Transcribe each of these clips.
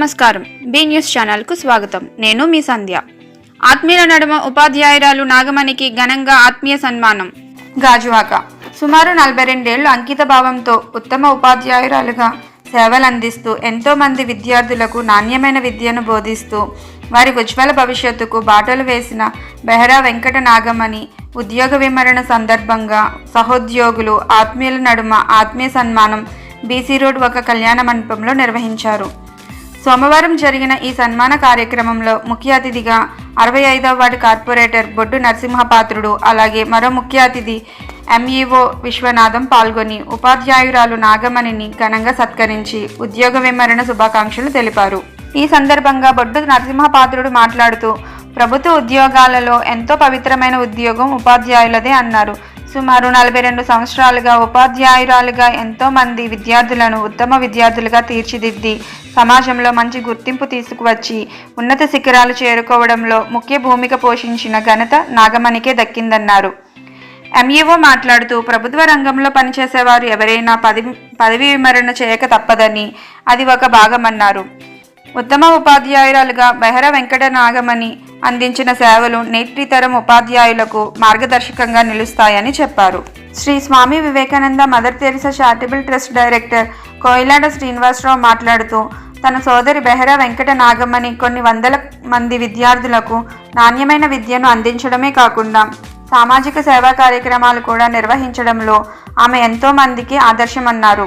నమస్కారం. B news channel కు స్వాగతం. నేను మీ సంధ్య. ఆత్మీయుల నడుమ ఉపాధ్యాయురాలు నాగమణికి ఘనంగా ఆత్మీయ సన్మానం. గాజువాక సుమారు 42 ఏళ్లు అంకిత భావంతో ఉత్తమ ఉపాధ్యాయురాలుగా సేవలందిస్తూ ఎంతో మంది విద్యార్థులకు నాణ్యమైన విద్యను బోధిస్తూ వారి ఉజ్వల భవిష్యత్తుకు బాటలు వేసిన బెహరా వెంకట నాగమణి ఉద్యోగ విమరణ సందర్భంగా సహోద్యోగులు ఆత్మీయుల నడుమ ఆత్మీయ సన్మానం బీసీ రోడ్ ఒక కళ్యాణ మండపంలో నిర్వహించారు. సోమవారం జరిగిన ఈ సన్మాన కార్యక్రమంలో ముఖ్య అతిథిగా 65వ వార్డు కార్పొరేటర్ బొడ్డు నరసింహపాత్రుడు, అలాగే మరో ముఖ్య అతిథి ఎంఈఓ విశ్వనాథం పాల్గొని ఉపాధ్యాయురాలు నాగమణిని ఘనంగా సత్కరించి ఉద్యోగ విమరణ శుభాకాంక్షలు తెలిపారు. ఈ సందర్భంగా బొడ్డు నరసింహపాత్రుడు మాట్లాడుతూ ప్రభుత్వ ఉద్యోగాలలో ఎంతో పవిత్రమైన ఉద్యోగం ఉపాధ్యాయులదే అన్నారు. సుమారు 42 సంవత్సరాలుగా ఉపాధ్యాయురాలుగా ఎంతో మంది విద్యార్థులను ఉత్తమ విద్యార్థులుగా తీర్చిదిద్ది సమాజంలో మంచి గుర్తింపు తీసుకువచ్చి ఉన్నత శిఖరాలు చేరుకోవడంలో ముఖ్య భూమిక పోషించిన ఘనత నాగమణికే దక్కిందన్నారు. ఎంఈఓ మాట్లాడుతూ ప్రభుత్వ రంగంలో పనిచేసేవారు ఎవరైనా పదవి విమరణ చేయక తప్పదని, అది ఒక భాగమన్నారు. ఉత్తమ ఉపాధ్యాయురాలుగా బెహరా వెంకట నాగమణి అందించిన సేవలు నేటి తరం ఉపాధ్యాయులకు మార్గదర్శకంగా నిలుస్తాయని చెప్పారు. Shri Swami Vivekananda Mother Teresa charitable trust director Koilada Srinivasarao మాట్లాడుతూ తన సోదరి బెహరా వెంకట నాగమణి కొన్ని వందల మంది విద్యార్థులకు నాణ్యమైన విద్యను అందించడమే కాకుండా సామాజిక సేవా కార్యక్రమాలు కూడా నిర్వహించడంలో ఆమె ఎంతో మందికి ఆదర్శమన్నారు.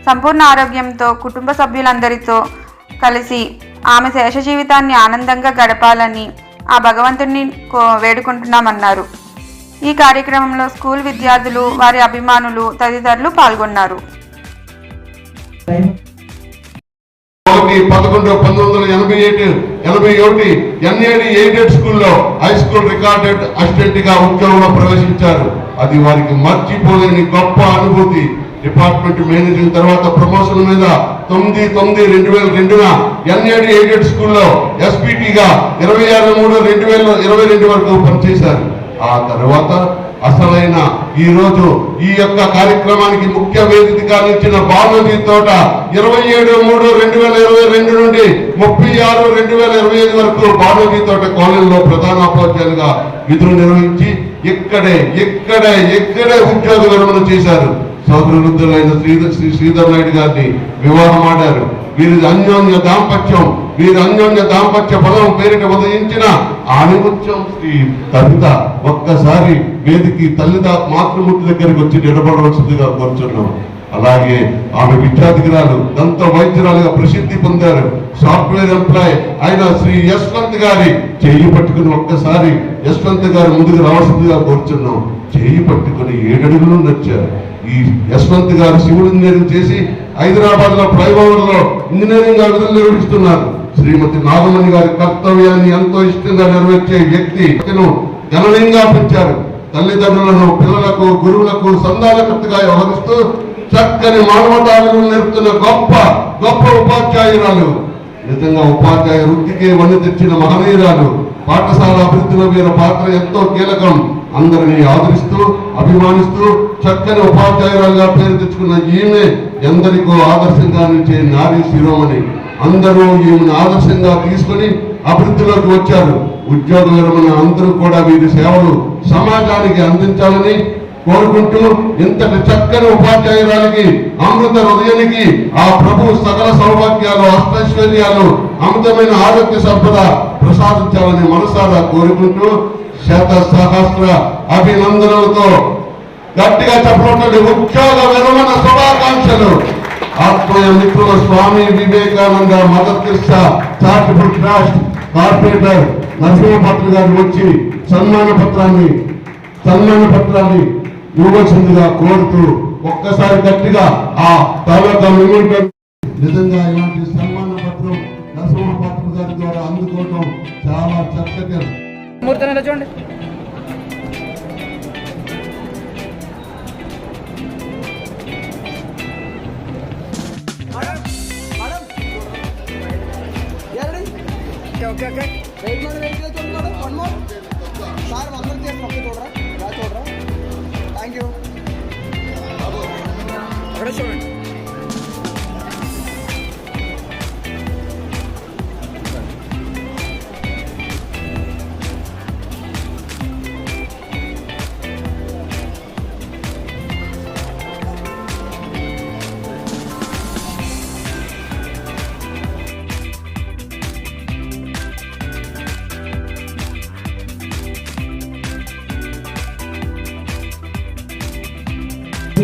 సంపూర్ణ ఆరోగ్యంతో కుటుంబ సభ్యులందరితో కలిసి ఆమె శేష జీవితాన్ని ఆనందంగా గడపాలని ఆ భగవంతుడిని వేడుకుంటున్నామన్నారు. ఈ కార్యక్రమంలో స్కూల్ విద్యార్థులు, వారి అభిమానులు తదితరులు పాల్గొన్నారు. 11/1981 ఎన్ఏడి ఎయిడెడ్ స్కూల్లో హై స్కూల్ రికార్డెడ్ అసిస్టెంట్ గా ఉద్యోగంలో ప్రవేశించారు. అది వారికి మర్చిపోలేని గొప్ప అనుభూతి. డిపార్ట్మెంట్ మేనేజింగ్ తర్వాత ప్రమోషన్ మీద 9/9/2002 ఎన్ఏడి ఎయిడెడ్ స్కూల్లో ఎస్పీటీగా 26/3/2022 వరకు పనిచేశారు. ఆ తర్వాత అసలైన ఈ రోజు ఈ యొక్క కార్యక్రమానికి ముఖ్య వేదికగా నిలిచిన బాలనది తోట 27/3/2022 నుండి 36/2025 వరకు బాలనది తోట కాలేజీలో ప్రధానోపాధ్యాయులుగా విధులు నిర్వహించి ఇక్కడే ఉద్యోగ విరమణ చేశారు. సోదరులైన శ్రీ శ్రీధర్ నాయుడు గారిని వివాహం ఆడారు. వీరి అన్యోన్య దాంపత్య పదం పేరిట ఉదయించిన ఆణిముత్యం శ్రీ కవిత ఒక్కసారి వేదికి తల్లి మాతృమూర్తి దగ్గరికి వచ్చి నిలబడవలసిందిగా కోరుచున్నాం. అలాగే ఆమె విద్యార్థికురాలు దంత వైద్యురాలుగా ప్రసిద్ధి పొందారు. సాఫ్ట్వేర్ ఎంప్లాయ్ అయిన శ్రీ యశ్వంత్ గారి చేయి పట్టుకుని ఒక్కసారి యశ్వంత్ గారు ముందుకు రావాల్సిందిగా కోరుచున్నాం. చేయి పట్టుకుని 7 అడుగులు నడిచారు. ఈ యశ్వంత్ గారు సివిల్ ఇంజనీరింగ్ చేసి హైదరాబాద్ లో ఫ్లైఓవర్ లో ఇంజనీరింగ్ గా విధులు నిర్వహిస్తున్నారు. శ్రీమతి నాగమణి గారి కర్తవ్యాన్ని ఎంతో ఇష్టంగా నెరవేర్చే వ్యక్తి గణనీయంగా పెంచారు. తల్లిదండ్రులను, పిల్లలకు, గురువులకు సంధానకర్తగా వ్యవహరిస్తూ చక్కని మానవతాలను నేర్పుతున్న గొప్ప ఉపాధ్యాయురాలు. నిజంగా ఉపాధ్యాయ వృత్తికే వన్నె తెచ్చిన మహనీయురాలు. పాఠశాల అభివృద్ధిలో వీరి పాత్ర ఎంతో కీలకం. అందరినీ ఆదరిస్తూ అభిమానిస్తూ చక్కని ఉపాధ్యాయురాలుగా పేరు తెచ్చుకున్న ఈమె ఎందరికో ఆదర్శంగా నిలిచే నారీ శిరోమణి. అందరూ ఈమెను ఆదర్శంగా తీసుకుని అభివృద్ధిలోకి వచ్చారు. ఉద్యోగ విరమణ అందరూ కూడా వీరి సేవలు సమాజానికి అందించాలని కోరుకుంటూ ఇంతటి చక్కని ఉపాధ్యాయురాలకి, అమృత హృదయానికి ఆ ప్రభు సకల సౌభాగ్యాలు, అష్టైశ్వర్యాలు, అమృతమైన ఆరోగ్య సంపద ప్రసాదించాలని మనసారా కోరుకుంటూ శత సహస్ర అభినందనలతో గట్టిగా చెప్పండి ఉద్యోగ విరమణ శుభాకాంక్షలు. ఆత్మీయ మిత్రుల Swami Vivekananda Mother Teresa charitable trust corporator Narasimhapatrudu గారు వచ్చి సన్మాన పత్రాన్ని ఇవ్వవలసిందిగా కోరుతూ ఒక్కసారి గట్టిగా ఆ తాలూకా నిజంగా ఇలాంటి సన్మాన పత్రం నరసింహపాత్రుడు గారి ద్వారా అందుకోవడం చాలా చక్కగా. చూడండి ఓకే సార్ అందరూ చేసిన చూడరా థ్యాంక్ యూ. అక్కడ చూడండి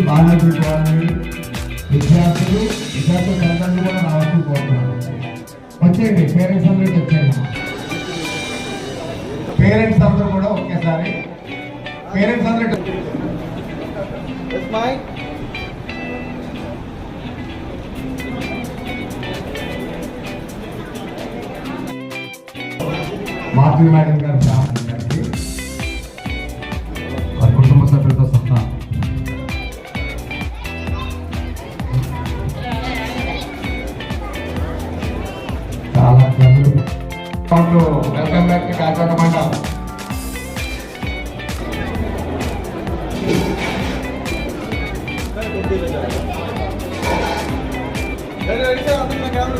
బాలాజీ కాలనీ విద్యార్థులు తల్లిదండ్రులు కూడా రావచ్చు కోరుతున్నాను. వచ్చేయండి, పేరెంట్స్ అందరికి వచ్చేయండి. పేరెంట్స్ అందరూ కూడా ఒకేసారి పేరెంట్స్ అందరూ మాధవి మేడం గారు గారికి వారి కుటుంబ సభ్యులతో సహా చాలా వెల్కమ్ బ్యాక్ టు గాజువాక మండలం.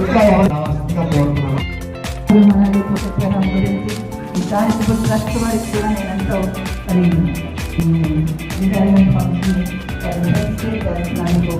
ఇంకా ఎవరు కోరుతున్నాను. గురించి ఈ చారిటబుల్ ట్రస్ట్ వారికి కూడా నేను ఎంతో మరి రిటైర్మెంట్ ఫండ్స్ని చేస్తున్నందుకు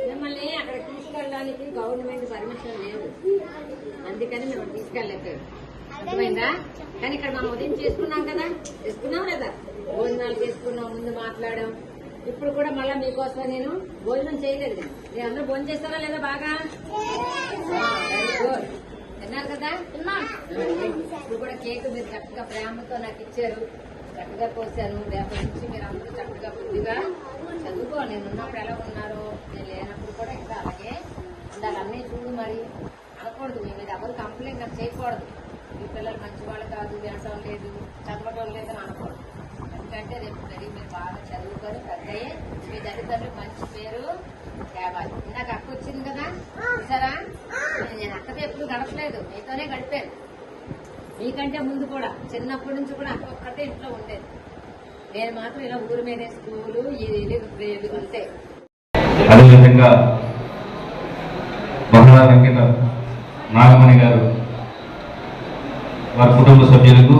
మిమ్మల్ని అక్కడ తీసుకెళ్ళడానికి గవర్నమెంట్ పర్మిషన్ లేదు, అందుకని మేము తీసుకెళ్ళలేదు. అర్థమైందా? కానీ ఇక్కడ మనం ఉదయం చేసుకున్నాం కదా, చేసుకున్నాం లేదా, భోజనాలు చేసుకున్నాం, ముందు మాట్లాడాం. ఇప్పుడు కూడా మళ్ళీ మీకోసం నేను భోజనం చేయలేదు. నేను అందరూ భోజనం చేస్తారా లేదా? బాగా వెరీ గుడ్. తిన్నారు కదా? ఇప్పుడు కూడా కేక్ మీరు చక్కగా ప్రేమతో నాకు ఇచ్చారు, చక్కగా కోసాను. రేపటి నుంచి మీరు అందరూ చక్కగా బుద్ధిగా చదువుకో. నేను ఉన్నప్పుడు ఎలా ఉన్నారో, నేను లేనప్పుడు కూడా ఇంకా అలాగే ఉండాలి. అన్నీ చూడు, మరి అనకూడదు, మీ మీద ఎవరు కంప్లైంట్ నాకు చేయకూడదు. మీ పిల్లలు మంచివాళ్ళు కాదు, వినటం లేదు, చదవటం లేదు అని అనకూడదు. ఎందుకంటే రేపు మరి మీరు బాగా చదువుకొని పెద్దయ్యే మీ తల్లిదండ్రులకు మంచి పేరు తేవాలి. నాకు అక్క వచ్చింది కదా, చూసారా? నేను అక్కతో ఎప్పుడు గడపలేదు, మీతోనే గడిపాను. మీకంటే ముందు కూడా చిన్నప్పటి నుంచి కూడా అక్క ఒక్కటే ఇంట్లో ఉండేది. నేను మాత్రం ఇలా ఊరి మీదే స్కూలు ఇది అంతే. అదేవిధంగా మహిళా వెంకట నాగమణి గారు వారి కుటుంబ సభ్యులకు,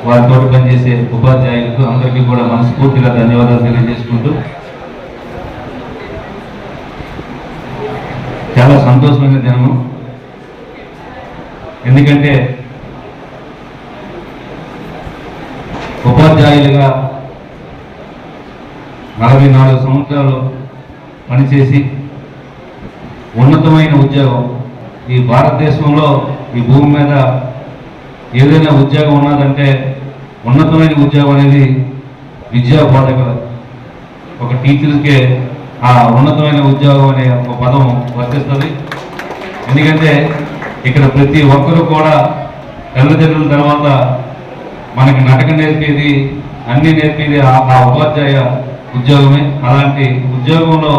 వారితో పనిచేసే ఉపాధ్యాయులకు అందరికీ కూడా మనస్ఫూర్తిగా ధన్యవాదాలు తెలియజేసుకుంటూ, చాలా సంతోషమైన దినము. ఎందుకంటే ఉపాధ్యాయులుగా 44 సంవత్సరాలు పనిచేసి ఉన్నతమైన ఉద్యోగం, ఈ భారతదేశంలో ఈ భూమి మీద ఏదైనా ఉద్యోగం ఉన్నదంటే ఉన్నతమైన ఉద్యోగం అనేది విద్యా బోధకులు, ఒక టీచర్స్కే ఆ ఉన్నతమైన ఉద్యోగం అనే ఒక పదం వర్తిస్తుంది. ఎందుకంటే ఇక్కడ ప్రతి ఒక్కరూ కూడా తల్లిదండ్రుల తర్వాత మనకి నటక నేర్పేది, అన్ని నేర్పేది ఆ ఉపాధ్యాయ ఉద్యోగమే. అలాంటి ఉద్యోగంలో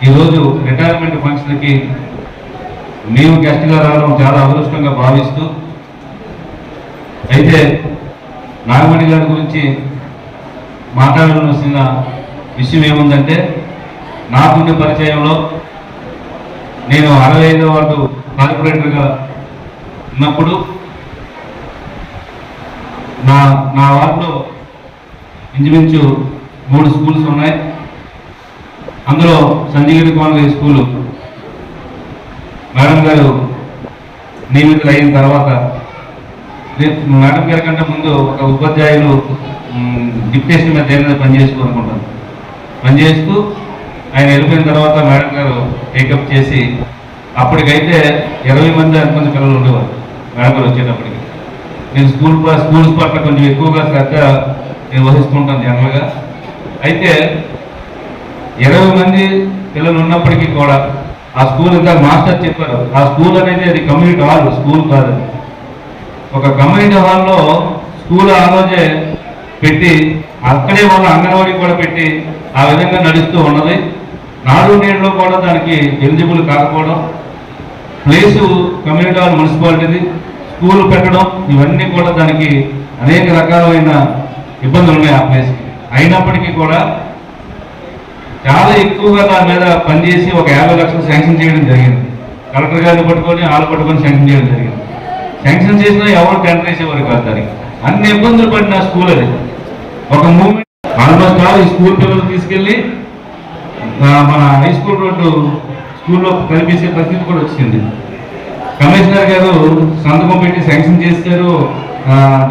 ఈరోజు రిటైర్మెంట్ ఫంక్షన్కి మేము గెస్ట్గా రావడం చాలా అదృష్టంగా భావిస్తూ, అయితే నాగమణి గారి గురించి మాట్లాడాల్సిన విషయం ఏముందంటే, నాకుండే పరిచయంలో నేను 65వ వార్డు కార్పొరేటర్గా ఉన్నప్పుడు నా వార్డులో ఇంచుమించు 3 స్కూల్స్ ఉన్నాయి. అందులో సంజీగిరి కాలనీ స్కూలు మేడం గారు నియమితులు అయిన తర్వాత, మేడం గారి కంటే ముందు ఒక ఉపాధ్యాయులు డిప్యూటేషన్ మీద దేని మీద పనిచేసుకోనుకుంటాను. పనిచేస్తూ ఆయన వెళ్ళిపోయిన తర్వాత మేడం గారు టేకప్ చేసి, అప్పటికైతే 20 మంది అంతమంది పిల్లలు ఉండేవారు. మేడం గారు వచ్చేటప్పటికి నేను స్కూల్స్ పట్ల కొంచెం ఎక్కువగా శ్రద్ధ నేను వహిస్తుంటాను జనరల్గా. అయితే 20 మంది పిల్లలు ఉన్నప్పటికీ కూడా ఆ స్కూల్ ఇంకా మాస్టర్ చెప్పారు, ఆ స్కూల్ అనేది అది కమ్యూనిటీ హాల్, స్కూల్ కాదు. ఒక కమ్యూనిటీ హాల్లో స్కూల్ ఆ రోజే పెట్టి, అక్కడే వాళ్ళ అంగన్వాడీ కూడా పెట్టి ఆ విధంగా నడుస్తూ ఉన్నది. నాడు నేడులో కూడా దానికి ఎలిజిబుల్ కాకపోవడం, ప్లేసు కమ్యూనిటీ హాల్ మున్సిపాలిటీది, స్కూల్ పెట్టడం, ఇవన్నీ కూడా దానికి అనేక రకాలైన ఇబ్బందులు ఉన్నాయి ఆ ప్లేస్కి. అయినప్పటికీ కూడా చాలా ఎక్కువగా నా మీద పనిచేసి ఒక 50 లక్షలు శాంక్షన్ చేయడం జరిగింది. కలెక్టర్ గారిని పట్టుకొని వాళ్ళు పట్టుకొని శాంక్షన్ చేయడం జరిగింది. శాంక్షన్ చేసినా ఎవరు టెండర్ వేసేవారు కాదు. దానికి అన్ని ఇబ్బందులు పడిన స్కూల్ అది. ఒక మూమెంట్ ఆల్మోస్ట్ ఈ స్కూల్ పిల్లలు తీసుకెళ్ళి మన హై స్కూల్ రోడ్డు స్కూల్లో కనిపించే పరిస్థితి కూడా వచ్చింది. కమిషనర్ గారు సంతకం పెట్టి శాంక్షన్ చేశారు.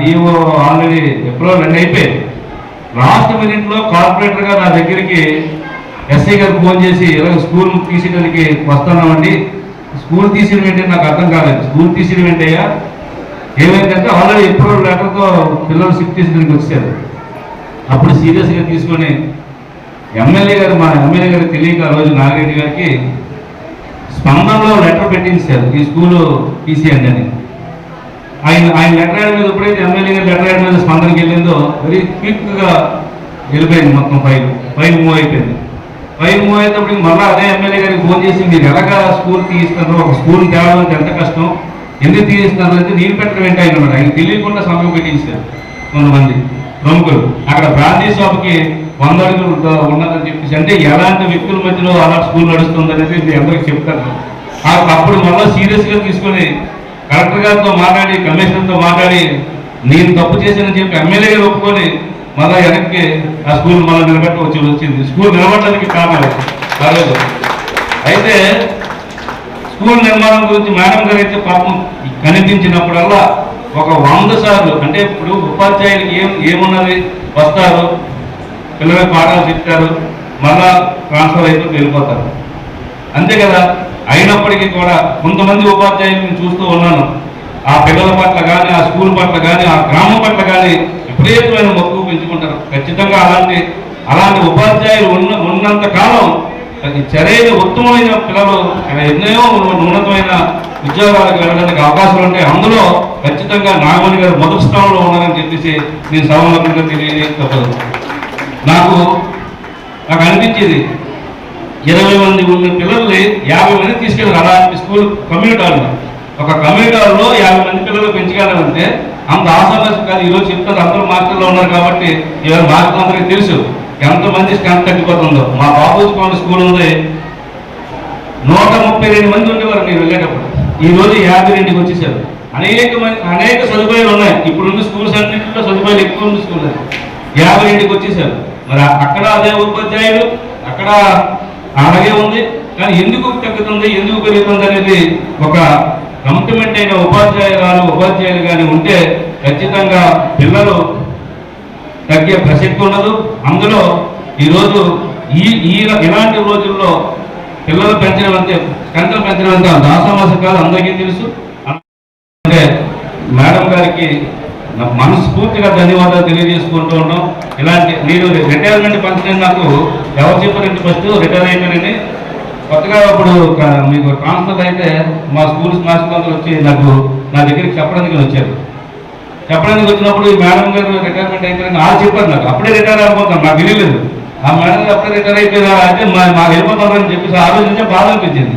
డిఓ ఆల్రెడీ ఎప్పుడో 2 అయిపోయాయి. లాస్ట్ మినిట్లో కార్పొరేటర్ గారు నా దగ్గరికి ఎస్ఐ గారికి ఫోన్ చేసి ఇలా స్కూల్ తీసేయడానికి వస్తున్నామండి, స్కూల్ తీసేయడం ఏంటి నాకు అర్థం కాలేదు, స్కూల్ తీసేయడం ఏంటయ్యా, ఏమైందంటే ఆల్రెడీ ఎప్పుడో లెటర్తో పిల్లలు షిఫ్ట్ చేసేదానికి వచ్చారు. అప్పుడు సీరియస్గా తీసుకొని ఎమ్మెల్యే గారు మా ఎమ్మెల్యే గారికి తెలియక ఆ రోజు నాగిరెడ్డి గారికి స్పందనలో లెటర్ పెట్టించారు ఈ స్కూలు తీసేయండి అని. ఆయన లెటర్ యాడ్ మీద ఎప్పుడైతే ఎమ్మెల్యే గారు లెటర్ యాడ్ మీద స్పందనకి వెళ్ళిందో వెరీ క్విక్గా వెళ్ళిపోయింది. మొత్తం ఫైల్ మూవ్ అయిపోయింది. ఫైల్ మూవ్ అయినప్పటికి మళ్ళీ అదే ఎమ్మెల్యే గారికి ఫోన్ చేసి మీరు ఎలాగా స్కూల్ తీయిస్తారు, ఒక స్కూల్ తేవడం ఎంత కష్టం, ఎందుకు తీయిస్తున్నారు అంటే నేను పెట్టడం ఏంటి ఆయన ఆయన తెలియకుండా సంఘం పెట్టించారు కొంతమంది ప్రముఖులు. అక్కడ బ్రాందీ షాప్కి 100 అడుగులు ఉన్నదని చెప్పేసి అంటే ఎలాంటి వ్యక్తుల మధ్యలో అలా స్కూల్ నడుస్తుంది అనేది నేను అందరికీ చెప్తాను. అప్పుడు మళ్ళీ సీరియస్గా తీసుకొని కలెక్టర్ గారితో మాట్లాడి కమిషనర్తో మాట్లాడి నేను తప్పు చేశానని చెప్పి ఎమ్మెల్యే గారు ఒప్పుకొని మళ్ళీ వెనక్కి ఆ స్కూల్ మళ్ళీ నిలబెట్టవచ్చి వచ్చింది. స్కూల్ నిలబడడానికి కారణాలు కాలేదు. అయితే స్కూల్ నిర్మాణం గురించి మేడం గారు అయితే పాపం కనిపించినప్పుడల్లా ఒక 100 సార్లు అంటే ఇప్పుడు ఉపాధ్యాయులకి ఏమున్నది, వస్తారు పిల్లలకు పాఠాలు చెప్తారు, మళ్ళా ట్రాన్స్ఫర్ అయిపోయి వెళ్ళిపోతారు అంతే కదా. అయినప్పటికీ కూడా కొంతమంది ఉపాధ్యాయులు నేను చూస్తూ ఉన్నాను. ఆ పిల్లల పట్ల కానీ, ఆ స్కూల్ పట్ల కానీ, ఆ గ్రామం పట్ల కానీ విపరీతమైన మక్కువ పెంచుకుంటారు. ఖచ్చితంగా అలాంటి ఉపాధ్యాయులు ఉన్నంత కాలం సరైన ఉత్తమమైన పిల్లలు ఎన్నో ఉన్నతమైన ఉద్యోగాలకు వెళ్ళడానికి అవకాశాలు ఉంటాయి. అందులో ఖచ్చితంగా నాగమణి గారు మొదటి స్థానంలో ఉన్నారని చెప్పేసి నేను సభాముఖంగా తెలియజేయకపోదు. నాకు అనిపించేది 20 మంది ఉన్న పిల్లల్ని 50 మంది తీసుకెళ్ళారు అలాంటి స్కూల్ కమ్యూనిటీ హాల్లో. ఒక కమ్యూనిటీ హాల్లో 50 మంది పిల్లలు పెంచగలరంటే అంత ఆశావాసం కాదు. ఈరోజు చెప్తారు అందరూ మార్కుల్లో ఉన్నారు కాబట్టి ఇవాళ మార్కులు అందరికీ తెలుసు ఎంతమంది స్ట్రెంత్ తగ్గిపోతుందో. మా బాబూజీ స్కూల్ ఉంది 132 మంది ఉండేవారు నేను వెళ్ళేటప్పుడు. ఈ రోజు 52కి వచ్చేసారు. అనేక సదుపాయాలు ఉన్నాయి. ఇప్పుడున్న స్కూల్స్ అన్నింటిలో సదుపాయాలు ఎక్కువ ఉంది. స్కూల్ 52కి వచ్చేసారు. మరి అక్కడ అదే ఉపాధ్యాయులు అక్కడ అలాగే ఉంది. కానీ ఎందుకు తగ్గుతుంది, ఎందుకు పెరుగుతుంది అనేది ఒక కమిట్మెంట్ అయిన ఉపాధ్యాయులు కానీ ఉంటే ఖచ్చితంగా పిల్లలు తగ్గే ప్రసక్తి ఉండదు. అందులో ఈరోజు ఇలాంటి రోజుల్లో పిల్లలు పెంచడం అంటే కంటలు పెంచడం అంటే దాసమాసం కాదు, అందరికీ తెలుసు. అంటే మేడం గారికి మనస్ఫూర్తిగా ధన్యవాదాలు తెలియజేసుకుంటూ ఉంటాం. ఇలాంటి మీరు రిటైర్మెంట్ ఫంక్షన్ నాకు ఎవరు చెప్పారంటే ఫస్ట్ రిటైర్ అయిపోయారని కొత్తగా ఇప్పుడు మీకు ట్రాన్స్ఫర్ అయితే మా స్కూల్స్ మాస్టర్ అందరూ వచ్చి నా దగ్గరికి చెప్పడానికి వచ్చారు. చెప్పడానికి వచ్చినప్పుడు ఈ మేడం గారు రిటైర్మెంట్ అయిపోయారని వాళ్ళు చెప్పారు. నాకు అప్పుడే రిటైర్ అయిపోతాను, నాకు తెలియలేదు. ఆ మేడం గారు అప్పుడే రిటైర్ అయిపోయారా అంటే మా వెళ్ళిపోతారని చెప్పేసి ఆ రోజు నుంచే బాధ అనిపించింది.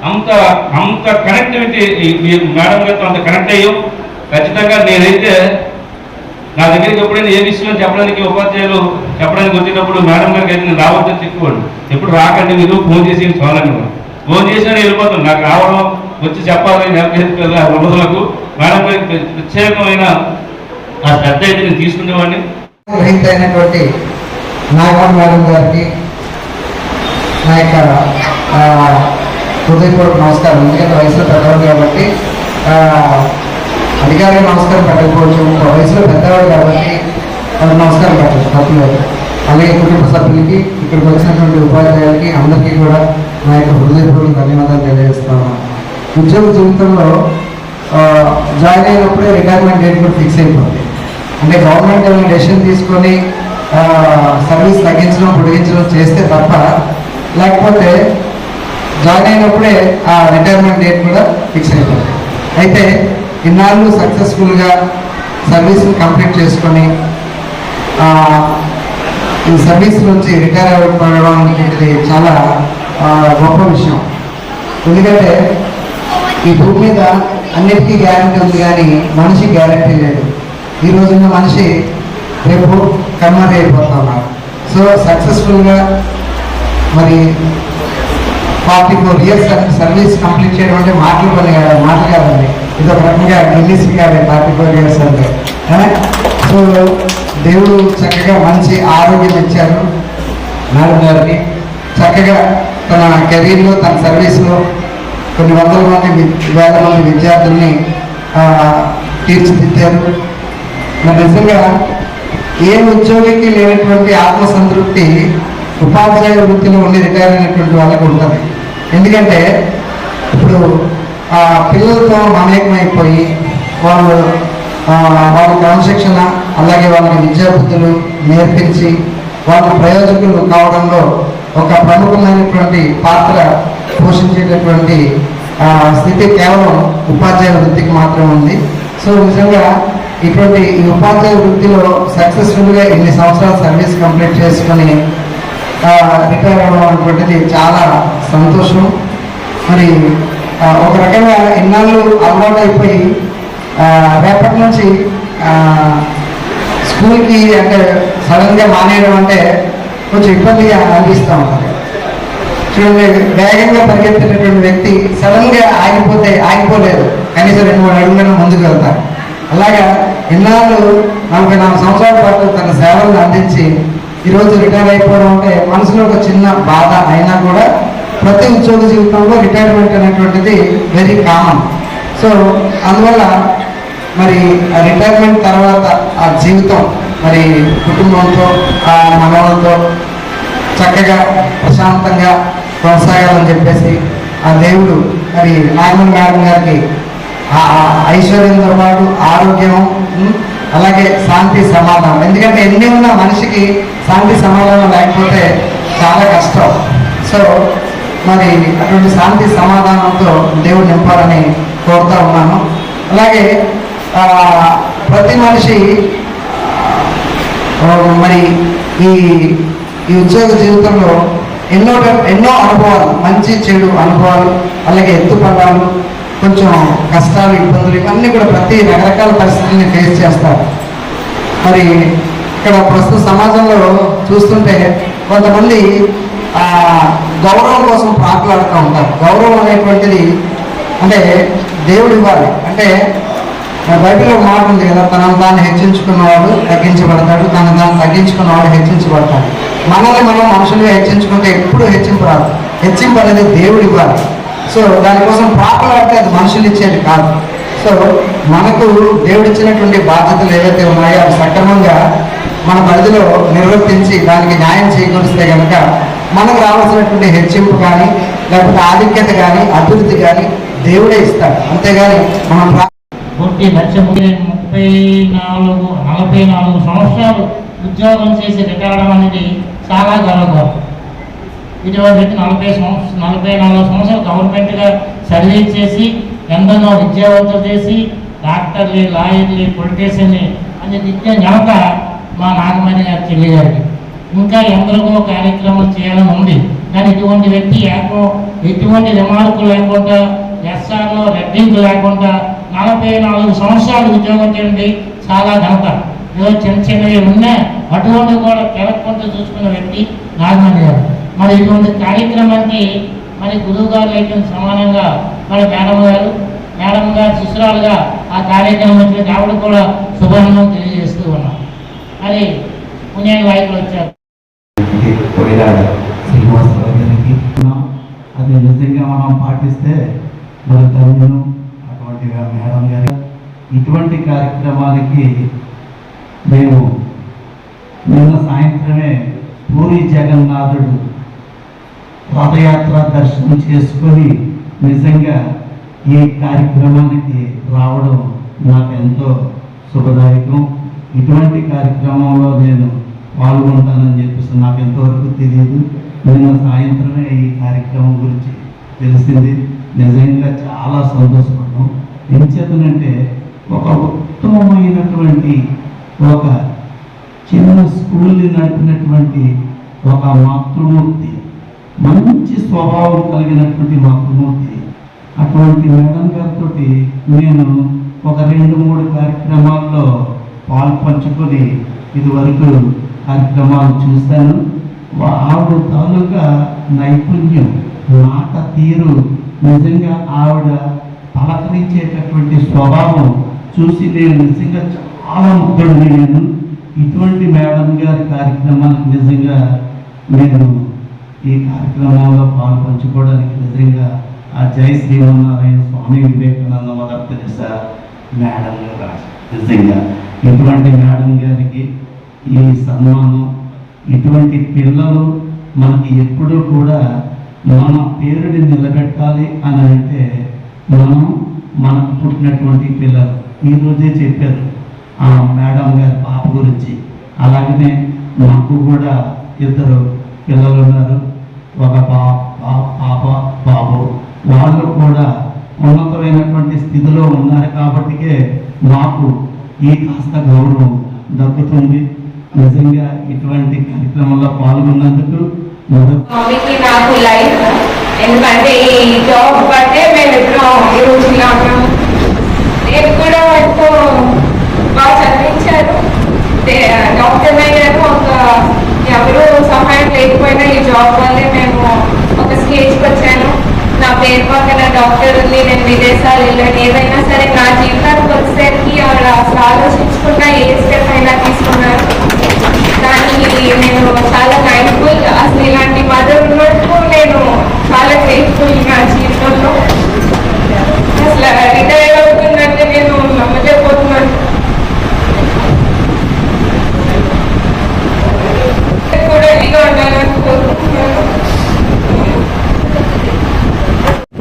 అంత కనెక్టివిటీ మేడం గారితో అంత కనెక్ట్ అయ్యాం. ఖచ్చితంగా నేనైతే నా దగ్గరికి ఎప్పుడైనా ఏ విషయం చెప్పడానికి ఉపాధ్యాయులు చెప్పడానికి వచ్చేటప్పుడు మేడం గారికి అయితే నేను రావద్దని చెప్పుకోండి. ఎప్పుడు రాకండి మీరు ఫోన్ చేసి చాలండి. ఫోన్ చేసినా వెళ్ళిపోతాను. నాకు రావడం వచ్చి చెప్పాలని రోజులకు మేడం గారికి ప్రత్యేకమైన ఆ శ్రద్ధ అయితే నేను తీసుకునేవాడిని. అయినటువంటి నాగమణి మేడం గారికి నా యొక్క హృదయపూర్వక నమస్కారం. ఎందుకంటే వయసులో పెద్దవాడు కాబట్టి అధికారికి నమస్కారం పెట్టకపోవచ్చు, వయసులో పెద్దవాడు కాబట్టి నమస్కారం పెట్టచ్చు తప్పలేదు. అలాగే కుటుంబ సభ్యులకి ఇక్కడికి వచ్చినటువంటి ఉపాధ్యాయులకి అందరికీ కూడా నా యొక్క హృదయపూర్వక ధన్యవాదాలు తెలియజేస్తాను. ఉద్యోగ జీవితంలో జాయిన్ అయినప్పుడే రిటైర్మెంట్ డేట్ కూడా ఫిక్స్ అయిపోతుంది. అంటే గవర్నమెంట్ ఏమైనా డెసిషన్ తీసుకొని సర్వీస్ తగ్గించడం పొడిగించడం చేస్తే తప్ప, లేకపోతే జాయిన్ అయినప్పుడే ఆ రిటైర్మెంట్ డేట్ కూడా ఫిక్స్ అయిపోతుంది. అయితే ఇన్నాళ్ళు సక్సెస్ఫుల్గా సర్వీస్ని కంప్లీట్ చేసుకొని ఈ సర్వీస్ నుంచి రిటైర్ అవ్వడం అనేది చాలా గొప్ప విషయం. ఎందుకంటే ఈ భూమి మీద అన్నిటికీ గ్యారంటీ ఉంది, కానీ మనిషి గ్యారంటీ లేదు. ఈ రోజున్న మనిషి రేపు కన్వర్ట్ అయిపోతున్నారు. సో సక్సెస్ఫుల్గా మరి 44 years సర్వీస్ కంప్లీట్ చేయడం అంటే మాటలు కాదండి. ఇది ఒక రకంగా గిన్నిస్ కాదు 44 years అంటే. సో దేవుడు చక్కగా మంచి ఆరోగ్యం ఇచ్చారు మేడం గారికి. చక్కగా తన కెరీర్లో తన సర్వీస్లో కొన్ని వేల మంది విద్యార్థుల్ని తీర్చిదిద్దారు. మరి నిజంగా ఏ ఉద్యోగికి లేనటువంటి ఆత్మసంతృప్తి ఉపాధ్యాయ వృత్తిలో ఉండి రిటైర్ అయినటువంటి వాళ్ళకి ఉంటుంది. ఎందుకంటే ఇప్పుడు పిల్లలతో మమేకమైపోయి వాళ్ళ క్రమశిక్షణ అలాగే వాళ్ళకి విద్యాబుద్ధులు నేర్పించి వాళ్ళ ప్రయోజకులు కావడంలో ఒక ప్రముఖమైనటువంటి పాత్ర పోషించేటటువంటి స్థితి కేవలం ఉపాధ్యాయ వృత్తికి మాత్రమే ఉంది. సో నిజంగా ఇటువంటి ఈ ఉపాధ్యాయ వృత్తిలో సక్సెస్ఫుల్గా ఇన్ని సంవత్సరాలు సర్వీస్ కంప్లీట్ చేసుకొని రిటైర్ అవ్వడం అనేటువంటిది చాలా సంతోషం. మరి ఒక రకంగా ఇన్నాళ్ళు అలవాటు అయిపోయి రేపటి నుంచి స్కూల్కి అంటే సడన్గా మానేయడం అంటే కొంచెం ఇబ్బందిగా అనిపిస్తూ ఉంటుంది. చూడండి, వేగంగా పరిగెత్తేటటువంటి వ్యక్తి సడన్గా ఆగిపోలేదు, కనీసం 2-3 అడుగులను ముందుకు వెళ్తారు. అలాగా ఇన్నాళ్ళు 44 సంవత్సరాల పాటు తన సేవలను అందించి ఈరోజు రిటైర్ అయిపోవడం అంటే మనసులో ఒక చిన్న బాధ అయినా కూడా ప్రతి ఉద్యోగ జీవితంలో రిటైర్మెంట్ అనేటువంటిది వెరీ కామన్. సో అందువల్ల మరి రిటైర్మెంట్ తర్వాత ఆ జీవితం మరి కుటుంబంతో మనవలతో చక్కగా ప్రశాంతంగా కొనసాగాలని చెప్పేసి ఆ దేవుడు మరి నాగమణి మేడం గారికి ఐశ్వర్యంతో పాటు ఆరోగ్యం అలాగే శాంతి సమాధానం. ఎందుకంటే ఎన్ని ఉన్న మనిషికి శాంతి సమాధానం లేకపోతే చాలా కష్టం. సో మరి అటువంటి శాంతి సమాధానంతో దేవుడు నింపాలని కోరుతూ ఉన్నాను. అలాగే ప్రతి మనిషి మరి ఈ ఉద్యోగ జీవితంలో ఎన్నో అనుభవాలు, మంచి చెడు అనుభవాలు, అలాగే ఎత్తుపల్లాలు, కొంచెం కష్టాలు, ఇబ్బందులు, ఇవన్నీ కూడా ప్రతి రకరకాల పరిస్థితుల్ని ఫేస్ చేస్తారు. మరి ఇక్కడ ప్రస్తుత సమాజంలో చూస్తుంటే కొంతమంది గౌరవం కోసం ప్రాకులాడుతూ ఉంటారు. గౌరవం అనేటువంటిది అంటే దేవుడు ఇవ్వాలి. అంటే బైబిల్లో మాట ఉంది కదా, తనను తాను హెచ్చించుకున్నవాడు తగ్గించబడతాడు, తనను తాను తగ్గించుకున్నవాడు హెచ్చించబడతాడు. మనల్ని మనం మనుషులుగా హెచ్చించుకుంటే ఎప్పుడు హెచ్చింపు రాదు. హెచ్చింపు అనేది దేవుడు ఇవ్వాలి. సో దానికోసం ప్రాకులాడితే అది మనుషులు ఇచ్చేది కాదు. సో మనకు దేవుడు ఇచ్చినటువంటి బాధ్యతలు ఏవైతే ఉన్నాయో అవి సక్రమంగా మన పరిధిలో నిర్వర్తించి దానికి న్యాయం చేకూరిస్తే కనుక మనకు రావాల్సినటువంటి హెచ్చింపు కానీ లేకపోతే ఆధిక్యత కానీ అభివృద్ధి కానీ దేవుడే ఇస్తాడు. అంతేగాని మనం పూర్తి లక్ష్యం 44 సంవత్సరాలు ఉద్యోగం చేసి రిటైర్ అవ్వడం అనేది చాలా గర్వకారం. ఇటువంటి 44 సంవత్సరాలు గవర్నమెంట్గా సర్వీస్ చేసి ఎందరో విద్యావంతులు చేసి డాక్టర్లు, లాయర్లు, పొలిటీషియన్ని అని నిత్య ఘనత మా నాగమణి గారి చెల్లి గారికి. ఇంకా ఎందరికో కార్యక్రమాలు చేయాలని ఉంది. కానీ ఇటువంటి వ్యక్తి ఎటువంటి రిమార్కులు లేకుండా, ఎస్ఆర్లో రెడ్డింగ్ లేకుండా 44 సంవత్సరాలు ఉద్యోగం చేయండి చాలా ఘనత. ఏదో చిన్నవి ఉన్నా అటువంటి కూడా తెలకుండా చూసుకున్న వ్యక్తి నాగమణి గారు. మరి ఇటువంటి కార్యక్రమానికి మరి గురువు గారు అయితే సమానంగా మరి మేడం గారు శిశురాలుగా ఆ కార్యక్రమం వచ్చిన ఆవిడ కూడా శుభానందం తెలియజేస్తూ ఉన్నాం. మరి పుణ్యాని వాయికులు వచ్చారు. అది నిజంగా మనం పాటిస్తే మరి తమ్ముడు అటువంటి మేడం గారు ఇటువంటి కార్యక్రమానికి మేము నిన్న సాయంత్రమే పూరి జగన్నాథుడు రథయాత్ర దర్శనం చేసుకొని నిజంగా ఈ కార్యక్రమానికి రావడం నాకు ఎంతో శుభదాయకం. ఇటువంటి కార్యక్రమంలో నేను పాల్గొంటానని చెప్పేసి నాకు ఎంతవరకు తెలియదు. నిన్న సాయంత్రమే ఈ కార్యక్రమం గురించి తెలిసింది. నిజంగా చాలా సంతోషపడ్డాం. ఏం చేతనంటే ఒక ఉత్తమమైనటువంటి ఒక చిన్న స్కూల్ని నడిపినటువంటి ఒక మాతృమూర్తి, మంచి స్వభావం కలిగినటువంటి మాతృమూర్తి, అటువంటి మేడం గారితో నేను ఒక 2-3 కార్యక్రమాల్లో పాలు పంచుకొని ఇదివరకు కార్యక్రమాలు చూశాను. ఆవిడ తాలూకా నైపుణ్యం, మాట తీరు, నిజంగా ఆవిడ పలకరించేటటువంటి స్వభావం చూసి నేను నిజంగా చాలా ముగ్ధుడిని. నేను ఇటువంటి మేడం గారి కార్యక్రమానికి నిజంగా నేను ఈ కార్యక్రమంలో పాలు పంచుకోవడానికి నిజంగా ఆ జై శ్రీమన్నారాయణ స్వామి వివేకానంద మదర్ తెరెసా మేడం గారు నిజంగా ఇటువంటి మేడం గారికి ఈ సన్మానం, ఇటువంటి పిల్లలు మనకి ఎప్పుడూ కూడా మన పేరుని నిలబెట్టాలి అని అంటే మనం మనకు పుట్టినటువంటి పిల్లలు. ఈరోజే చెప్పారు ఆ మేడం గారి పాప గురించి. అలాగనే నాకు కూడా 2 పిల్లలు ఉన్నారు, ఒక పాప బాబు. వాళ్ళు కూడా ఉన్నతమైనటువంటి స్థితిలో ఉన్నారు కాబట్టికే మాకు ఈ కాస్త గౌరవం దక్కుతుంది. నిజంగా ఇటువంటి కార్యక్రమంలో పాల్గొన్నందుకు మమ్మీకి నాకు లైఫ్, ఎందుకంటే ఈ జాబ్ బట్టే మేము ఎప్పుడో ఈ రోజు ఇలా ఉన్నాము. నేను కూడా ఎంతో బాగా చదివించారు, డాక్టర్ అయ్యారు. ఎవరు సహాయం లేకపోయినా ఈ జాబ్ వల్లే మేము ఒక స్టేజ్కి వచ్చాను. నా పేరు పక్కన డాక్టర్ ఉంది, నేను విదేశాలు వెళ్ళాను. ఏదైనా సరే నా జీవితానికి వచ్చేసరికి ఆవిడ అసలు ఆలోచించకుండా ఏ స్టెప్ అయినా తీసుకున్నారు. దానికి నేను చాలా థ్యాంక్ఫుల్. అసలు ఇలాంటి మదర్ ఉన్నందుకు నేను చాలా గ్రేట్ఫుల్. నా జీవితంలో అసలు రిటైర్ అవుతుందంటే నేను నమ్మలేకపోతున్నాను. కూడా ఇదిగా ఉండాలని కోరుకుంటున్నాను.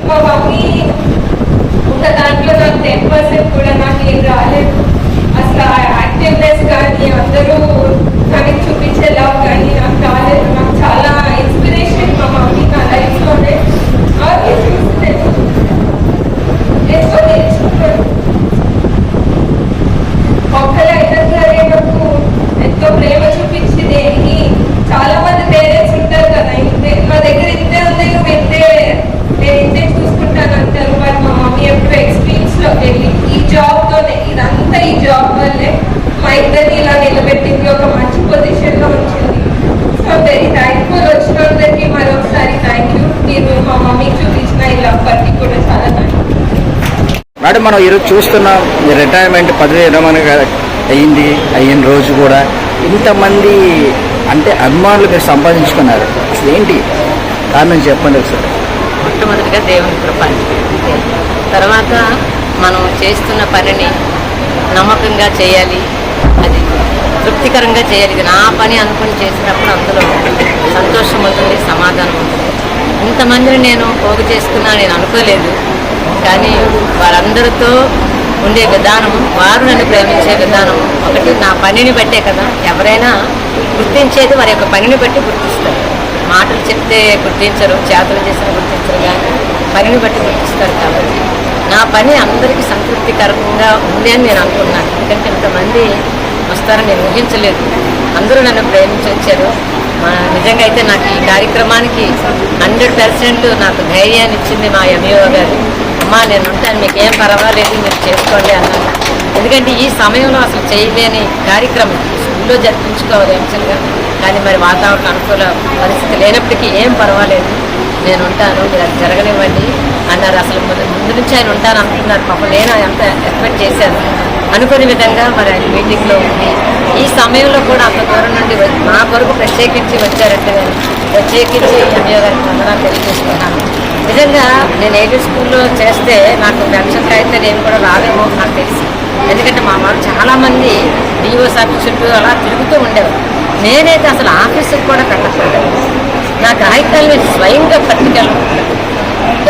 మా మమ్మీ ఒక దాంట్లో నాకు 10% కూడా నాకు ఏం రాలేదు. అసలు యాక్టివ్నెస్ కానీ అందరూ నాకు చూపించే లవ్ కానీ నాకు రాలేదు. నాకు చాలా ఇన్స్పిరేషన్ మా మమ్మీ నా లైఫ్లోనే. ఎంతో నేర్చుకున్నాను. ఒక్కరే అయినా సరే నాకు ఎంతో ప్రేమ చూపించి దేనికి చాలా మంది పేరెంట్స్ ఉంటారు కదా, మా దగ్గర ఇంతే ఉంది, నువ్వు నేను ఇంతే చూసుకుంటాను అంటారు. బట్ మా మమ్మీ ఎప్పుడు ఎక్స్పీరియన్స్లోకి వెళ్ళి ఈ జాబ్తోనే, ఇదంతా ఈ జాబ్ వల్లే మా ఇద్దరిని ఇలా నిలబెట్టింది, ఒక మంచి పొజిషన్లో ఉంచింది. So very thankful. వచ్చినందరికీ మరొకసారి థ్యాంక్ యూ. మీరు మా మమ్మీకి చూపించిన ఇలా పట్టి కూడా చాలా థ్యాంక్ యూ. మేడం, మనం ఈరోజు చూస్తున్నాం రిటైర్మెంట్ పదవి విరమణ అయిన రోజు కూడా ఇంతమంది అంటే అభిమానులు మీరు సంపాదించుకున్నారు. అసలు ఏంటి కారణం చెప్పండి ఒకసారి. మొట్టమొదటిగా దేవుని కృప, తర్వాత మనం చేస్తున్న పనిని నమ్మకంగా చేయాలి, అది తృప్తికరంగా చేయాలి. ఇది నా పని అనుకుని చేసినప్పుడు అందులో సంతోషం ఉంటుంది, సమాధానం ఉంటుంది. ఇంతమందిని నేను పోగు చేసుకున్నా నేను అనుకోలేదు. కానీ వారందరితో ఉండే విధానము, వారు నన్ను ప్రేమించే విధానం ఒకటి నా పనిని బట్టే కదా. ఎవరైనా గుర్తించేది వారి యొక్క పనిని బట్టి గుర్తిస్తారు. మాటలు చెప్తే గుర్తించరు, చేతలు చేసిన గుర్తించరు, కానీ పనిని బట్టి గుర్తిస్తారు. కాబట్టి నా పని అందరికీ సంతృప్తికరంగా ఉంది అని నేను అనుకున్నాను. ఎందుకంటే ఇంతమంది వస్తారని నేను ఊహించలేదు. అందరూ నన్ను ప్రేమించి వచ్చారు. నిజంగా అయితే నాకు ఈ కార్యక్రమానికి 100% నాకు ధైర్యాన్ని ఇచ్చింది మా ఎంఈఓ గారు. అమ్మా నేను ఉంటాను, మీకు ఏం పర్వాలేదు, మీరు చేసుకోండి అన్నారు. ఎందుకంటే ఈ సమయంలో అసలు చేయలేని కార్యక్రమం స్కూల్లో జరిపించుకోవాలి యాక్చువల్గా, కానీ మరి వాతావరణం అనుకూల పరిస్థితి లేనప్పటికీ ఏం పర్వాలేదు, నేను ఉంటాను, మీరు అది జరగనివ్వండి అన్నారు. అసలు ముందు నుంచి ఆయన ఉంటాను అనుకున్నారు. పాపం నేను ఎంత ఎక్స్పెక్ట్ చేశాను అనుకునే విధంగా మరి ఆయన మీటింగ్లో ఉంది. ఈ సమయంలో కూడా అంత దూరం నుండి మా కొరకు ప్రత్యేకించి వచ్చారంటే నేను ప్రత్యేకించి ఎంఈఓ గారికి వందనాలు తెలియజేస్తున్నాను. నిజంగా నేను ఎయిడెడ్ స్కూల్లో చేస్తే నాకు పెన్షన్కి అయితే నేను కూడా రాలేమో నాకు తెలిసి. ఎందుకంటే మా వారు చాలామంది డిఓస్ ఆఫీస్ చుట్టూ అలా తిరుగుతూ ఉండేవారు. నేనైతే అసలు ఆఫీసుకు కూడా కట్టకూడదు. నా కాగితాలని స్వయంగా పట్టుకెళ్ళను.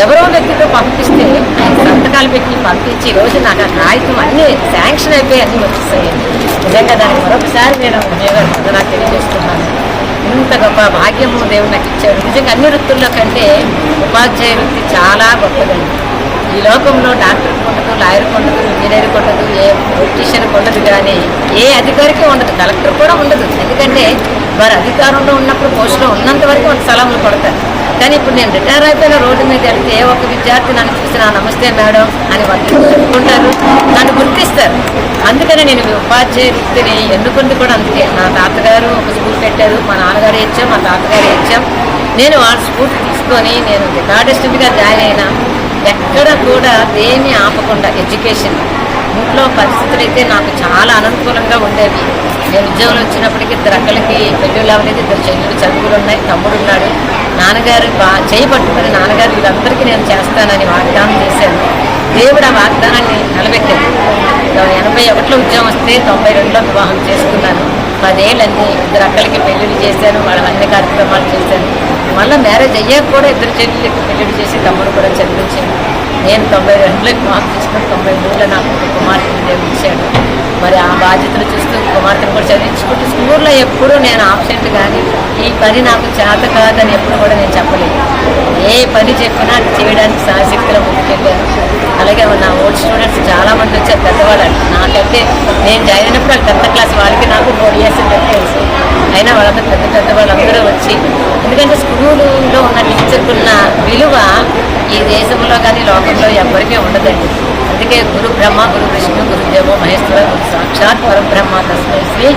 ఎవరో వ్యక్తితో పంపిస్తే ఆయన సంతకాలు పెట్టి పంపించి ఈరోజు నాకు ఆ కాగితం అన్నీ శాంక్షన్ అయిపోయి అన్నీ వచ్చేసాయి. నిజంగా దానికి మరొకసారి నేను నాకు తెలియజేస్తున్నాను. ఇంత గొప్ప భాగ్యము దేవుడు నాకు ఇచ్చారు. నిజంగా అన్ని వృత్తుల్లో కంటే ఉపాధ్యాయ వృత్తి చాలా గొప్పదండి. ఈ లోకంలో డాక్టర్కి ఉండదు, లాయర్కి ఉండదు, ఇంజనీర్కి ఉండదు, ఏ పొలిటీషియన్కి ఉండదు, కానీ ఏ అధికారికి ఉండదు, కలెక్టర్ కూడా ఉండదు. ఎందుకంటే వారు అధికారంలో ఉన్నప్పుడు పోస్టులో ఉన్నంత వరకు వాళ్ళకి సలాములు కొడతారు. కానీ ఇప్పుడు నేను రిటైర్ అయిపోయిన రోడ్డు మీద వెళ్తే ఏ ఒక్క విద్యార్థి నన్ను చూసినా నమస్తే మేడం అని వాళ్ళు చెప్పుకుంటారు, నన్ను గుర్తిస్తారు. అందుకనే నేను ఉపాధ్యాయ వృత్తిని ఎన్నుకుంది కూడా అందుకే. నా తాతగారు ఒక స్కూల్ పెట్టారు, మా నాన్నగారు ఇచ్చాం, మా తాతగారు ఇచ్చాం. నేను వాళ్ళ స్కూల్ తీసుకొని నేను రికార్డిస్ట్గా జాయిన్ అయినా ఎక్కడ కూడా ఏమీ ఆపకుండా ఎడ్యుకేషన్. ఇంట్లో పరిస్థితులు అయితే నాకు చాలా అనుకూలంగా ఉండేవి. నేను ఉద్యోగంలో వచ్చినప్పటికీ 2 అక్కలకి పెళ్ళిళ్ళు అవ్వలేదు, 2 చెల్లెలు చదువులు ఉన్నాయి, తమ్ముడు ఉన్నాడు. నాన్నగారు చేయబట్టుకుని నాన్నగారు వీళ్ళందరికీ నేను చేస్తానని వాగ్దానం చేశాను. దేవుడు ఆ వాగ్దానాన్ని నిలబెట్టాడు. 81లో ఉద్యోగం వస్తే 92లో వివాహం చేసుకున్నాను. 10 ఏళ్ళన్నీ 2 అక్కలకి పెళ్ళిళ్ళు చేశాను, వాళ్ళ అన్ని కార్యక్రమాలు చేశాను. మళ్ళీ మ్యారేజ్ అయ్యాక కూడా 2 చెల్లెళ్ళకి పెళ్ళిళ్ళు చేసి తమ్ముడు కూడా చదివించాను. నేను 92లో వివాహం చేసుకుని 93లో నాకు కుమార్తెను దేవుడు ఇచ్చాడు. మరి ఆ బాధ్యతలు చూస్తూ కుమార్తెను కూడా చదివించుకుంటూ స్కూల్లో ఎప్పుడూ నేను ఆబ్సెంట్ కానీ ఈ పని నాకు చేత కాదని ఎప్పుడు కూడా నేను చెప్పలేదు. ఏ పని చెప్పినా అది చేయడానికి సాయశక్తిలో ముందుకెళ్ళాను. అలాగే నా ఓల్డ్ స్టూడెంట్స్ చాలామంది వచ్చారు, పెద్దవాళ్ళు. నాకంటే నేను జాయిన్ అయినప్పుడు వాళ్ళు 10th క్లాస్, వాళ్ళకి నాకు 4 years డిఫరెన్స్. అయినా వాళ్ళందరూ పెద్ద వాళ్ళందరూ వచ్చి, ఎందుకంటే స్కూలులో ఉన్న టీచర్కున్న విలువ ఈ దేశంలో కానీ లోకంలో ఎవరికీ ఉండదండి. అందుకే గురు బ్రహ్మ, గురు విష్ణు, గురుదేవో మహేశ్వర, గురు సాక్షాత్ పరబ్రహ్మ తస్మై శ్రీ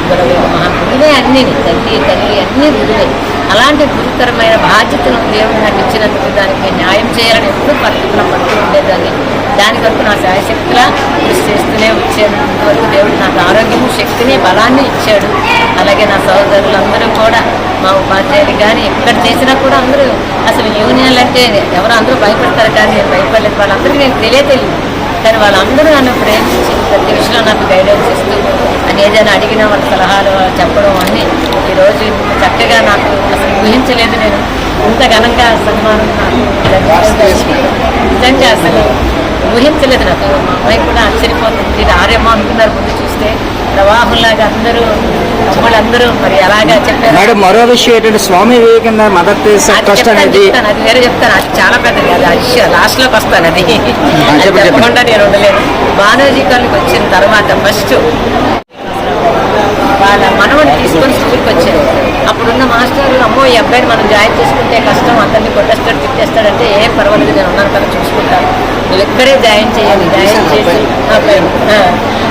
గురవే నమః. గురువే అన్నీ, తల్లి అన్నీ గురువే. అలాంటి గురుతరమైన బాధ్యతను దేవుడు నాకు ఇచ్చినందుకు దానికి న్యాయం చేయాలని ఎప్పుడూ పట్టుకున్న పడుతూ ఉండేదాన్ని. దాని వరకు నా శాయశక్తిలా కృషి చేస్తూనే వచ్చాను. ఇంతవరకు దేవుడు నాకు ఆరోగ్యము, శక్తిని, బలాన్ని ఇచ్చాడు. అలాగే నా సహోదరులందరూ కూడా, మా ఉపాధ్యాయులు కానీ ఎక్కడ చేసినా కూడా అందరూ అసలు యూనియన్లు అంటే ఎవరు అందరూ భయపడతారు, కానీ నేను భయపడలేదు. వాళ్ళందరికీ నేను తెలియదు, కానీ వాళ్ళందరూ నన్ను ప్రేమించి ప్రతి విషయంలో నాకు గైడెన్స్ ఇస్తూ అని ఏదైనా అడిగినా వాళ్ళ సలహాలు చెప్పడం అన్నీ ఈరోజు చక్కగా నాకు అసలు ఊహించలేదు. నేను ఇంత ఘనంగా సన్మానం నిజంగా అసలు ఊహించలేదు. నాకు మా అమ్మాయి కూడా ఆశ్చర్యపోతుంది, ఇది ఆర్యమ్మ అనుకున్నారు ముందు చూస్తే. ప్రవాహంలాగా అందరూ తమ్ముళ్ళందరూ మరి అలాగా చెప్పారు. మేడం, మరో విషయం ఏంటంటే స్వామి వివేకానంద మదర్ తెరెసా ట్రస్ట్ అనేది అది వేరే చెప్తాను, అది చాలా పెద్దది. అది లాస్ట్లోకి వస్తాను, అది చెప్పకుండా నేను ఉండలేను. బానోజీ కాలనీకి వచ్చిన తర్వాత ఫస్ట్ వాళ్ళ మనవని తీసుకొని స్కూల్కి వచ్చారు. అప్పుడున్న మాస్టర్, అమ్మో ఈ అబ్బాయిని మనం జాయిన్ చేసుకుంటే కష్టం, అతన్ని కొట్టేస్తాడు, తిట్టేస్తాడంటే ఏం పర్వాలేదు, నేను ఉన్నాను కదా చూసుకుంటాను, నువ్వు ఇక్కడే జాయిన్ చేయాలి, జాయిన్ చేసి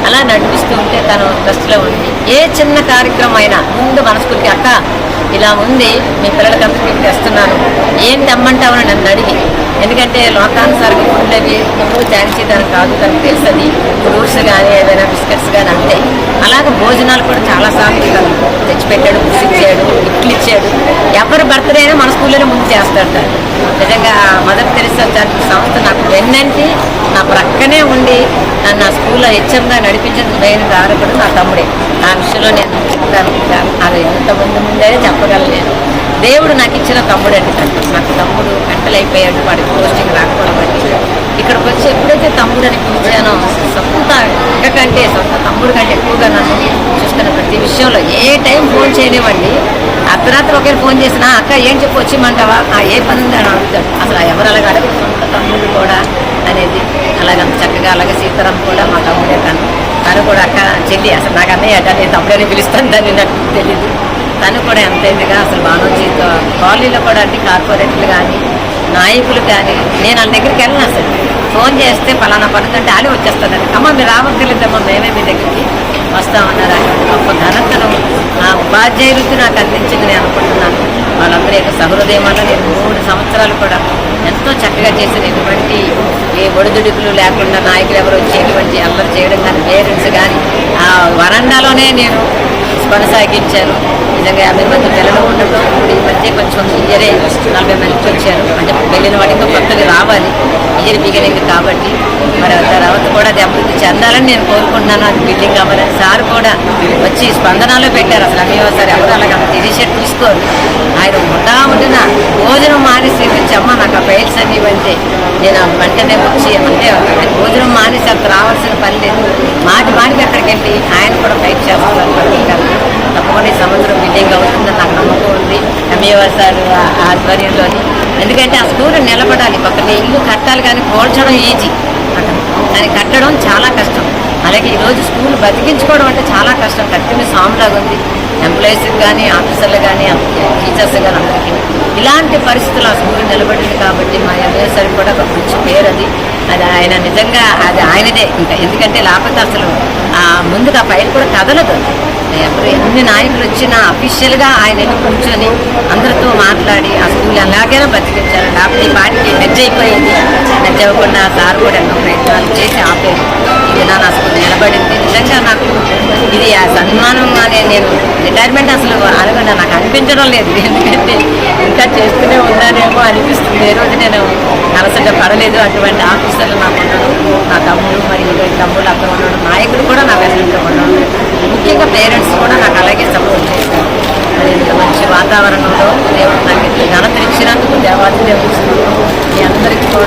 అలా నడిపిస్తూ ఉంటే తను ట్రస్ట్లో ఉంది. ఏ చిన్న కార్యక్రమం అయినా ముందు మనస్ఫూర్తి, అక్క ఇలా ఉంది మీ పిల్లలకందరికీ తెస్తున్నాను, ఏం తెమ్మంటావని నన్ను అడిగి. ఎందుకంటే లోకానుసారంగా ఫుడ్ అవి ఎప్పుడు ఛాన్స్ చేయడానికి కాదు, తనకు తెలుస్తుంది. ఫ్రూట్స్ కానీ ఏదైనా బిస్కెట్స్ కానీ అంతే. అలాగే భోజనాలు కూడా చాలాసార్లు తను తెచ్చిపెట్టాడు, కృషి ఇచ్చాడు, గిఫ్ట్లు ఇచ్చాడు. ఎవరి బర్త్డే అయినా మన స్కూల్లోనే ముందు చేస్తాడు. నిజంగా మదర్ తెరెసా సంస్థ నాకు వెన్నంటి నా ప్రక్కనే ఉండి నన్ను నా స్కూల్లో హెచ్ఎంగా నడిపించేందుకు మెయిన్ కారకుడు నా తమ్ముడే. ఆ విషయంలో నేను చెప్తాను, అది ఎంత ముందే చెప్పగలను. దేవుడు నాకు ఇచ్చిన తమ్ముడు అండి. నాకు తమ్ముడు అయిపోయాడు, వాడికి పోస్టింగ్ రాకపోవడం బట్టి ఇక్కడికి వచ్చి ఎప్పుడైతే తమ్ముడు అని పిలిచానో సొంత అక్క కంటే, సొంత తమ్ముడు కంటే ఎక్కువగా నన్ను చూసుకున్న ప్రతి విషయంలో ఏ టైం ఫోన్ చేయనివ్వండి. అర్ధరాత్రి ఒకరు ఫోన్ చేసినా, అక్క ఏం చెప్పి వచ్చిమంటావా, ఏ పని ఉంది అని అడుగుతాడు. అసలు ఎవరు అలాగ అడగదు, సొంత తమ్ముడు కూడా అనేది. అలాగంత చక్కగా. అలాగే సీతారాం కూడా మా తమ్ముడే. తను కూడా అక్క చెల్లి, అసలు నాకు అన్నయ్య అట, నేను తమ్ముడని పిలుస్తాను, దాన్ని నాకు తెలియదు. తను కూడా ఎంత ఇదిగా అసలు బానోజీ కాలనీలో కూడా అంటే కార్పొరేట్లు కానీ నాయకులు కానీ నేను వాళ్ళ దగ్గరికి వెళ్ళిన అసలు ఫోన్ చేస్తే పలానా పడుతుంటే ఆడే వచ్చేస్తానండి. అమ్మ మీరు రావక్కర్లేదమ్మా, మేమే మీ దగ్గరికి వస్తామన్నారు. గొప్ప ఘనతను నా ఉపాధ్యాయులకి నాకు అందించింది నేను అనుకుంటున్నాను. వాళ్ళందరూ యొక్క సహృదయం వల్ల నేను 3 సంవత్సరాలు కూడా ఎంతో చక్కగా చేసిన ఎటువంటి ఏ ఒడిదుడుకులు లేకుండా నాయకులు ఎవరు వచ్చి ఎటువంటి అల్లరి చేయడం కానీ, పేరెంట్స్ కానీ ఆ వరండాలోనే నేను కొనసాగించారు. నిజంగా 50 మంది పిల్లలు ఉండటం, ఈ మధ్య కొంచెం ఇయరే 40 మందికి వచ్చారు. అంటే వెళ్ళిన వాటికి కొత్తది రావాలి, ఇయర్ బిగినింగ్ కాబట్టి. మరి తర్వాత కూడా అది అభివృద్ధి చెందాలని నేను కోరుకుంటున్నాను. అది బిల్డింగ్ అవ్వాలని సార్ కూడా వచ్చి స్పందనలో పెట్టారు. అసలు అమ్మేవారు ఎవరు అలాగ ఇనిషియేట్ తీసుకోరు. ఆయన ఉండిన భోజనం మానేసి వచ్చి, అమ్మ నాకు ఆ ఫైల్స్ అన్ని ఇవ్వంటే నేను వెంటనే వచ్చి, అంటే భోజనం మానేసి అక్కడ రావాల్సిన పని లేదు, మాటికి అక్కడికి వెళ్ళి ఆయన కూడా ఫైట్ చేస్తున్నారు. తప్పకుండా ఈ సంవత్సరం బిల్డింగ్ అవుతుందని నాకు నమ్మకం ఉంది ఎంఏఆర్ సార్ ఆధ్వర్యంలోని. ఎందుకంటే ఆ స్కూల్ నిలబడాలి, ఒకటి ఇల్లు కట్టాలి కానీ పోల్చడం ఈజీ, దాన్ని కట్టడం చాలా కష్టం. అలాగే ఈరోజు స్కూల్ బతికించుకోవడం అంటే చాలా కష్టం. కట్టిన సాంలాగా ఉంది ఎంప్లాయీస్కి కానీ, ఆఫీసర్లు కానీ, టీచర్స్ కానీ అందరికీ. ఇలాంటి పరిస్థితులు ఆ స్కూల్ నిలబడింది కాబట్టి మా ఎంఎస్ఆర్ కూడా ఒక మంచి పేరు అది ఆయన నిజంగా అది ఆయనదే ఇంకా, ఎందుకంటే లేకపోతే అసలు ముందుగా పైన కూడా కదలదు. ఎవరు ఎన్ని నాయకులు వచ్చినా అఫీషియల్గా ఆయన వెళ్ళి కూర్చొని అందరితో మాట్లాడి ఆ స్కూల్ ఎలాగైనా బతికించారు. లేకపోతే ఈ పాటికి మెజ్జ అయిపోయింది. మెజ్జ అవ్వకుండా సార్ కూడా ఎన్నో ప్రయత్నాలు చేసి ఆపేరు. ఇది నా స్కూల్ నిలబడింది. నిజంగా నాకు ఇది ఆ సన్మానం అనే నేను రిటైర్మెంట్ అసలు అనుకున్నా నాకు అనిపించడం లేదు. ఎందుకంటే ఇంకా చేస్తూనే ఉన్నానేమో అనిపిస్తుంది. ఏ రోజు నేను అలసట పడలేదు. అటువంటి ఆఫీసర్లు నాకు ఉండడం, నా తమ్ముడు మరి తమ్ముళ్ళు అక్కడ ఉండడం, నాయకులు కూడా నాకు అసలు ఉండడం, ముఖ్యంగా పేరెంట్స్ కూడా నాకు అలాగే సపోర్ట్ చేశారు. మరి ఇంత మంచి వాతావరణంలో దేవుడు నాకు ఘనత ఇచ్చినందుకు దేవాది దేవుడు మీ అందరికీ